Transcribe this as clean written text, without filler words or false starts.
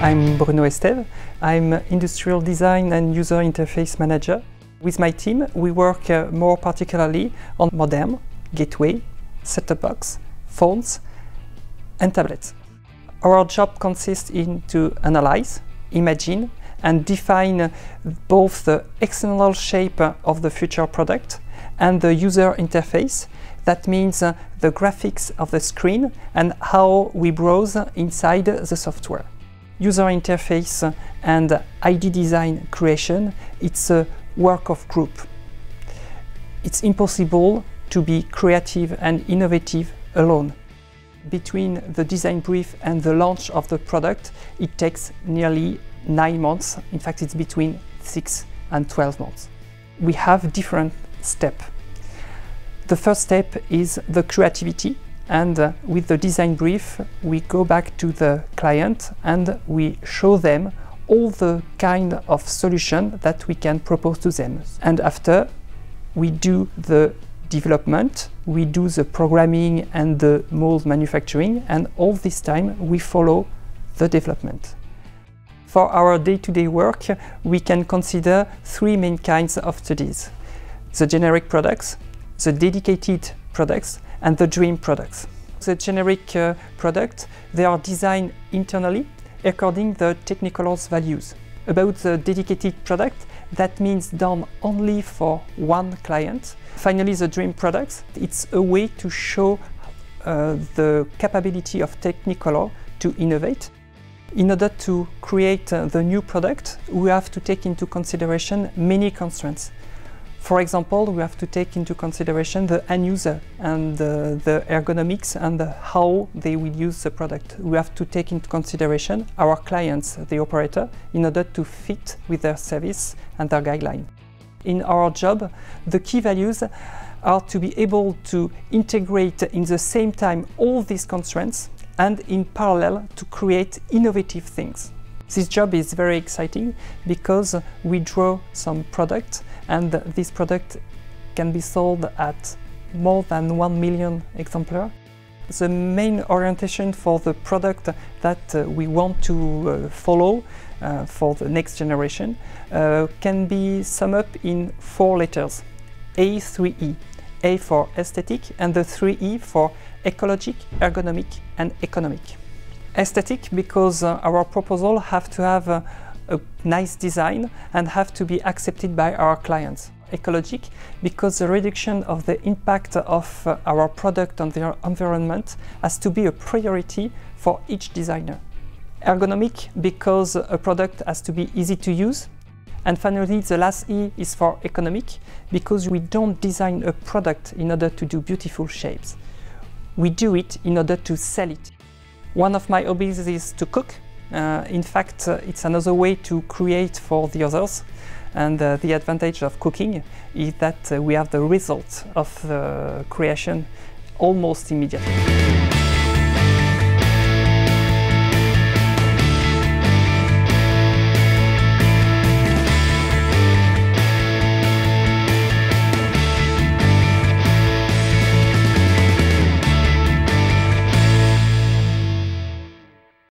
I'm Bruno Esteve. I'm Industrial Design and User Interface Manager. With my team, we work more particularly on modem, gateway, set-top box, phones, and tablets. Our job consists in to analyze, imagine, and define both the external shape of the future product and the user interface. That means the graphics of the screen and how we browse inside the software. User interface and ID design creation, it's a work of group. It's impossible to be creative and innovative alone. Between the design brief and the launch of the product, it takes nearly 9 months. In fact, it's between 6 and 12 months. We have different steps. The first step is the creativity, and with the design brief, we go back to the client and we show them all the kind of solution that we can propose to them. And after, we do the development, we do the programming and the mold manufacturing, and all this time we follow the development. For our day-to-day work, we can consider 3 main kinds of studies: the generic products, the dedicated products, and the dream products. The generic products, they are designed internally according to the Technicolor's values. About the dedicated product, that means done only for one client. Finally, the dream products, it's a way to show the capability of Technicolor to innovate. In order to create the new product, we have to take into consideration many constraints. For example, we have to take into consideration the end user and the ergonomics and how they will use the product. We have to take into consideration our clients, the operator, in order to fit with their service and their guideline. In our job, the key values are to be able to integrate in the same time all these constraints and in parallel to create innovative things. This job is very exciting because we draw some product, and this product can be sold at more than 1 million exemplars. The main orientation for the product that we want to follow for the next generation can be summed up in 4 letters: A, 3E. A for aesthetic and the 3E for ecologic, ergonomic, and economic. Aesthetic because our proposal have to have a nice design and have to be accepted by our clients. Ecologic because the reduction of the impact of our product on the environment has to be a priority for each designer. Ergonomic because a product has to be easy to use. And finally, the last E is for economic because we don't design a product in order to do beautiful shapes. We do it in order to sell it. One of my hobbies is to cook. In fact, it's another way to create for the others. And the advantage of cooking is that we have the result of the creation almost immediately.